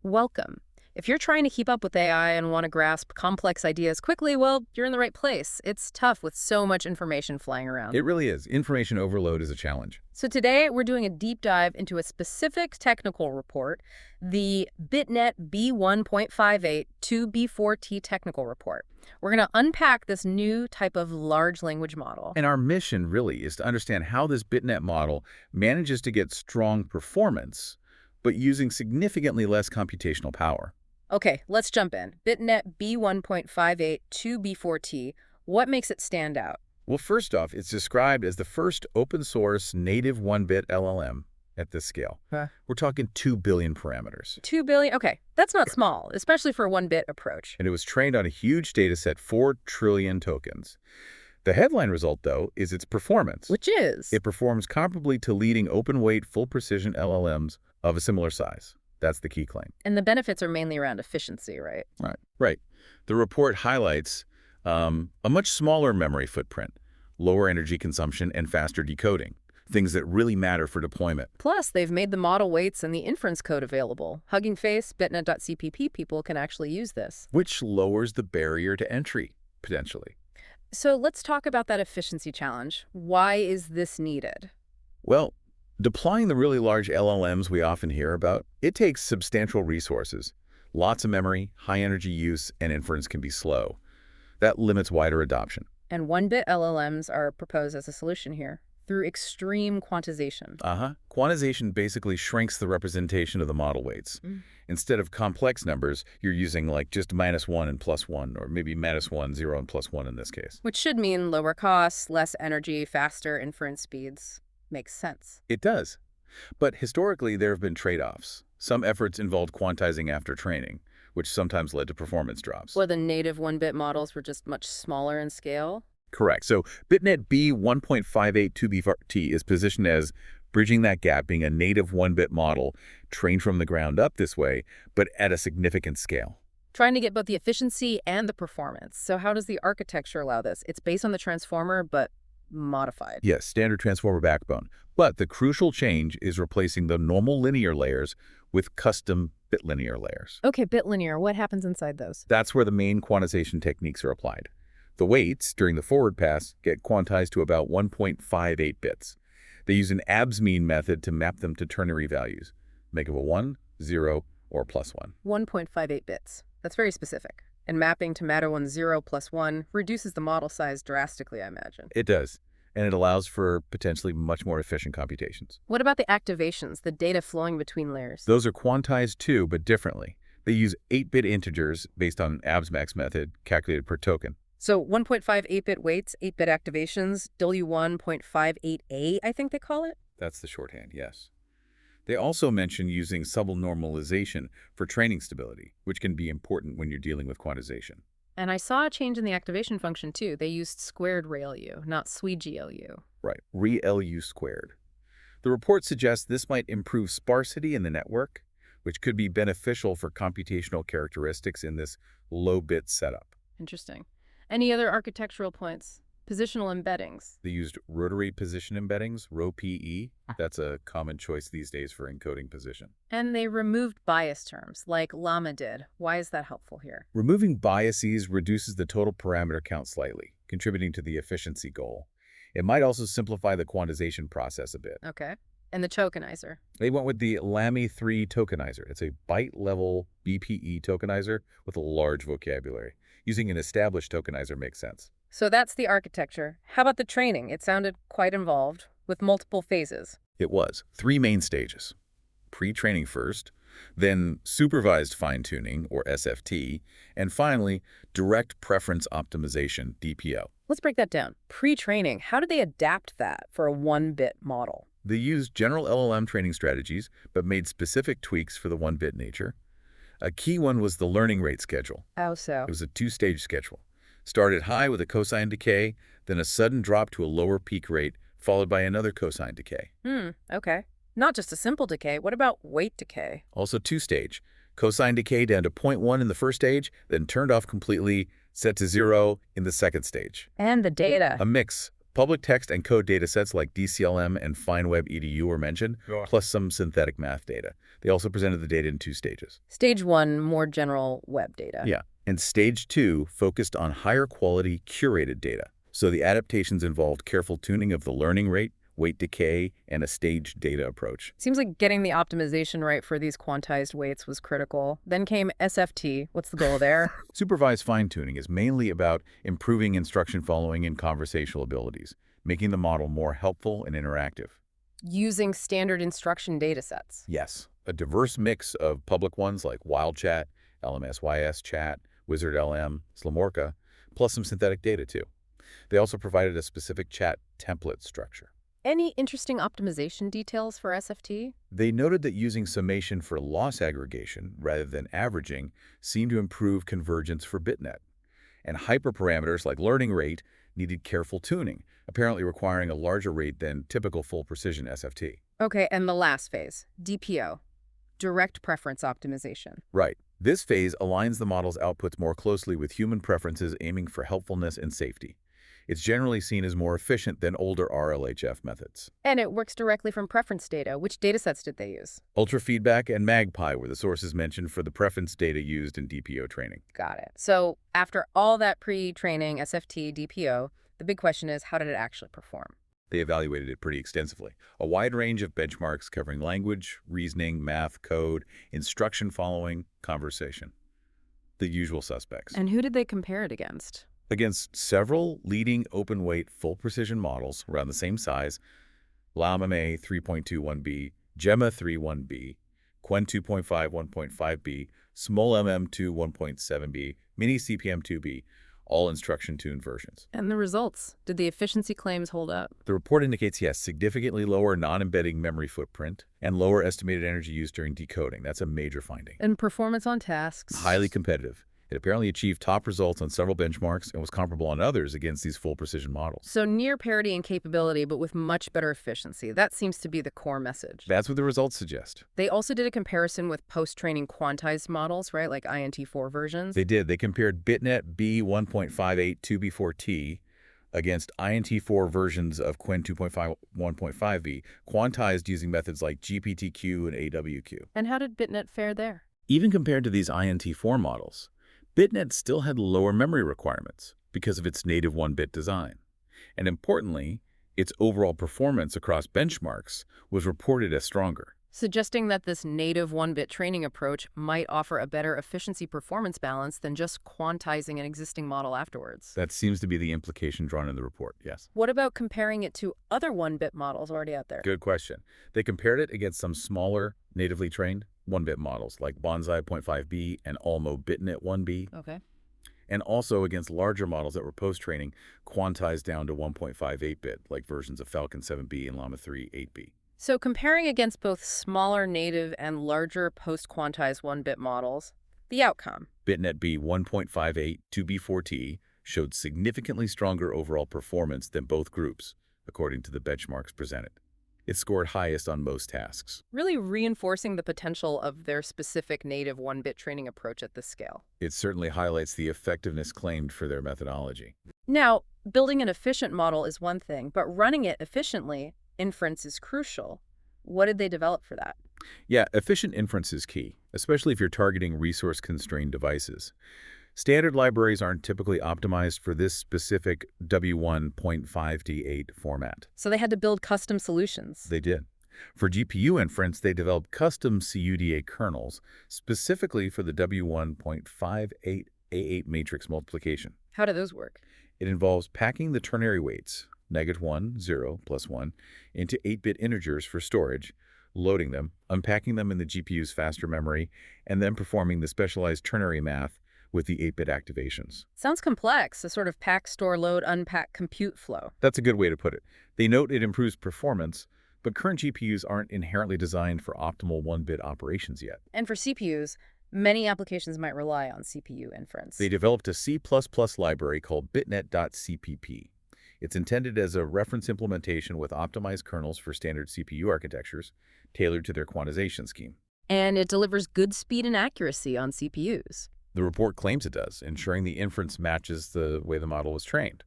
Welcome. If you're trying to keep up with AI and want to grasp complex ideas quickly, well, you're in the right place. It's tough with so much information flying around. It really is. Information overload is a challenge. So today, we're doing a deep dive into a specific technical report, the BitNet b1.58 to b4t technical report. We're going to unpack this new type of large language model. And our mission really is to understand how this BitNet model manages to get strong performance, but using significantly less computational power. Okay, let's jump in. BitNet b1.58 to b4t. What makes it stand out? Well, first off, it's described as the first open-source native 1-bit LLM at this scale. Huh. We're talking 2 billion parameters. 2 billion? Okay, that's not small, especially for a one-bit approach. And it was trained on a huge data set, 4 trillion tokens. The headline result, though, is its performance. Which is? It performs comparably to leading open-weight, full-precision LLMs of a similar size. That's the key claim. And the benefits are mainly around efficiency, right? Right. The report highlights a much smaller memory footprint, lower energy consumption, and faster decoding, things that really matter for deployment. Plus, they've made the model weights and the inference code available. Hugging Face, BitNet.cpp people can actually use this. Which lowers the barrier to entry, potentially. So let's talk about that efficiency challenge. Why is this needed? Well, deploying the really large LLMs we often hear about, it takes substantial resources. Lots of memory, high energy use, and inference can be slow. That limits wider adoption. And one-bit LLMs are proposed as a solution here through extreme quantization. Quantization basically shrinks the representation of the model weights. Instead of complex numbers, you're using like just -1 and +1, or maybe -1, 0, and +1 in this case. Which should mean lower costs, less energy, faster inference speeds. Makes sense. It does. But historically, there have been trade-offs. Some efforts involved quantizing after training, which sometimes led to performance drops. Or the native one-bit models were just much smaller in scale. Correct. So BitNet b1.58 2b4t is positioned as bridging that gap, being a native 1-bit model trained from the ground up this way, but at a significant scale. Trying to get both the efficiency and the performance. So how does the architecture allow this? It's based on the transformer, but modified. Yes, standard transformer backbone. But the crucial change is replacing the normal linear layers with custom bitlinear layers. Okay, bitlinear. What happens inside those? That's where the main quantization techniques are applied. The weights during the forward pass get quantized to about 1.58 bits. They use an abs mean method to map them to ternary values. Make of a 1, 0, or +1. 1.58 bits. That's very specific. And mapping to matter 1, 0, +1 reduces the model size drastically, I imagine. It does. And it allows for potentially much more efficient computations. What about the activations, the data flowing between layers? Those are quantized too, but differently. They use 8-bit integers based on absmax method calculated per token. So 1.58-bit weights, 8-bit activations, W1.58A, I think they call it? That's the shorthand, yes. They also mention using subnormalization for training stability, which can be important when you're dealing with quantization. And I saw a change in the activation function, too. They used squared ReLU, not SWGLU. Right, ReLU squared. The report suggests this might improve sparsity in the network, which could be beneficial for computational characteristics in this low-bit setup. Interesting. Any other architectural points? Positional embeddings. They used rotary position embeddings, RoPE. That's a common choice these days for encoding position. And they removed bias terms, like llama did. Why is that helpful here? Removing biases reduces the total parameter count slightly, contributing to the efficiency goal. It might also simplify the quantization process a bit. Okay. And the tokenizer. They went with the LAMI3 tokenizer. It's a byte-level BPE tokenizer with a large vocabulary. Using an established tokenizer makes sense. So that's the architecture. How about the training? It sounded quite involved, with multiple phases. It was 3 main stages. Pre-training first, then supervised fine-tuning, or SFT, and finally, direct preference optimization, DPO. Let's break that down. Pre-training, how did they adapt that for a one-bit model? They used general LLM training strategies, but made specific tweaks for the 1-bit nature. A key one was the learning rate schedule. How so? It was a 2-stage schedule. Started high with a cosine decay, then a sudden drop to a lower peak rate, followed by another cosine decay. Okay. Not just a simple decay. What about weight decay? Also 2-stage. Cosine decay down to 0.1 in the first stage, then turned off completely, set to 0 in the second stage. And the data. A mix Public text and code datasets like DCLM and FineWeb EDU were mentioned, Sure. plus some synthetic math data. They also presented the data in 2 stages. Stage 1, more general web data. Yeah. And stage 2 focused on higher quality curated data. So the adaptations involved careful tuning of the learning rate, weight decay, and a staged data approach. Seems like getting the optimization right for these quantized weights was critical. Then came SFT. What's the goal there? Supervised fine-tuning is mainly about improving instruction following and conversational abilities, making the model more helpful and interactive. Using standard instruction datasets. Yes, a diverse mix of public ones like WildChat, LMSYS Chat, Wizard LM, Slamorca, plus some synthetic data too. They also provided a specific chat template structure. Any interesting optimization details for SFT? They noted that using summation for loss aggregation rather than averaging seemed to improve convergence for BitNet. And hyperparameters like learning rate needed careful tuning, apparently requiring a larger rate than typical full precision SFT. Okay, and the last phase, DPO, direct preference optimization. Right. This phase aligns the model's outputs more closely with human preferences, aiming for helpfulness and safety. It's generally seen as more efficient than older RLHF methods. And it works directly from preference data. Which datasets did they use? Ultrafeedback and MagPi were the sources mentioned for the preference data used in DPO training. Got it. So after all that pre-training, SFT, DPO, the big question is, how did it actually perform? They evaluated it pretty extensively. A wide range of benchmarks covering language, reasoning, math, code, instruction following, conversation. The usual suspects. And who did they compare it against? Against several leading open-weight full-precision models around the same size, LLM 3.21b, Gemma 3.1b, Quen 2.5 1.5b, Small MM2 1.7b, Mini CPM 2b, all instruction-tuned versions. And the results? Did the efficiency claims hold up? The report indicates, yes, significantly lower non-embedding memory footprint and lower estimated energy use during decoding. That's a major finding. And performance on tasks? Highly competitive. It apparently achieved top results on several benchmarks and was comparable on others against these full precision models. So near parity in capability, but with much better efficiency. That seems to be the core message. That's what the results suggest. They also did a comparison with post-training quantized models, right, like INT4 versions. They did. They compared BitNet b1.58 2b4t against INT4 versions of Quen 2.5 1.5b, quantized using methods like GPTQ and AWQ. And how did BitNet fare there? Even compared to these INT4 models, BitNet still had lower memory requirements because of its native 1-bit design. And importantly, its overall performance across benchmarks was reported as stronger. Suggesting that this native 1-bit training approach might offer a better efficiency-performance balance than just quantizing an existing model afterwards. That seems to be the implication drawn in the report, yes. What about comparing it to other 1-bit models already out there? Good question. They compared it against some smaller, natively trained 1-bit models like Bonsai 0.5b and Almo BitNet 1b. Okay. And also against larger models that were post-training, quantized down to 1.58-bit, like versions of Falcon 7b and Llama 3 8b. So comparing against both smaller native and larger post-quantized 1-bit models, the outcome. BitNet B 1.58 2b4t showed significantly stronger overall performance than both groups, according to the benchmarks presented. It scored highest on most tasks. Really reinforcing the potential of their specific native 1-bit training approach at this scale. It certainly highlights the effectiveness claimed for their methodology. Now, building an efficient model is one thing, but running it efficiently, inference is crucial. What did they develop for that? Yeah, efficient inference is key, especially if you're targeting resource-constrained devices. Standard libraries aren't typically optimized for this specific b1.58 format. So they had to build custom solutions. They did. For GPU inference, they developed custom CUDA kernels specifically for the w1.58A8 matrix multiplication. How do those work? It involves packing the ternary weights, -1, 0, +1, into 8-bit integers for storage, loading them, unpacking them in the GPU's faster memory, and then performing the specialized ternary math with the 8-bit activations. Sounds complex, a sort of pack, store, load, unpack, compute flow. That's a good way to put it. They note it improves performance, but current GPUs aren't inherently designed for optimal 1-bit operations yet. And for CPUs, many applications might rely on CPU inference. They developed a C++ library called BitNet.cpp. It's intended as a reference implementation with optimized kernels for standard CPU architectures, tailored to their quantization scheme. And it delivers good speed and accuracy on CPUs. The report claims it does, ensuring the inference matches the way the model was trained.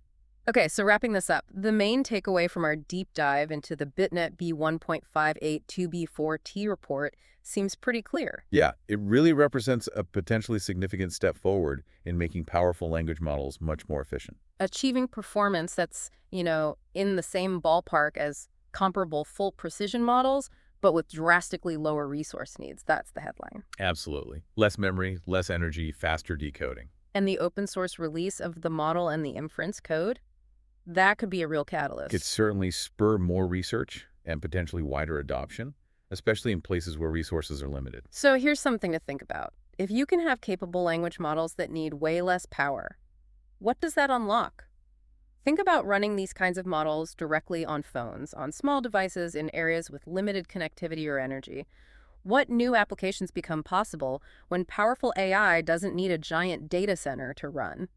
Okay, so wrapping this up, the main takeaway from our deep dive into the BitNet B1.58 2B4T report seems pretty clear. Yeah, it really represents a potentially significant step forward in making powerful language models much more efficient. Achieving performance that's, in the same ballpark as comparable full precision models, but with drastically lower resource needs. That's the headline. Absolutely. Less memory, less energy, faster decoding. And the open source release of the model and the inference code, that could be a real Could catalyst. certainly spur more research and potentially wider adoption, especially in places where resources are limited. So here's something to think about. If you can have capable language models that need way less power, what does that unlock? Think about running these kinds of models directly on phones, on small devices in areas with limited connectivity or energy. What new applications become possible when powerful AI doesn't need a giant data center to run?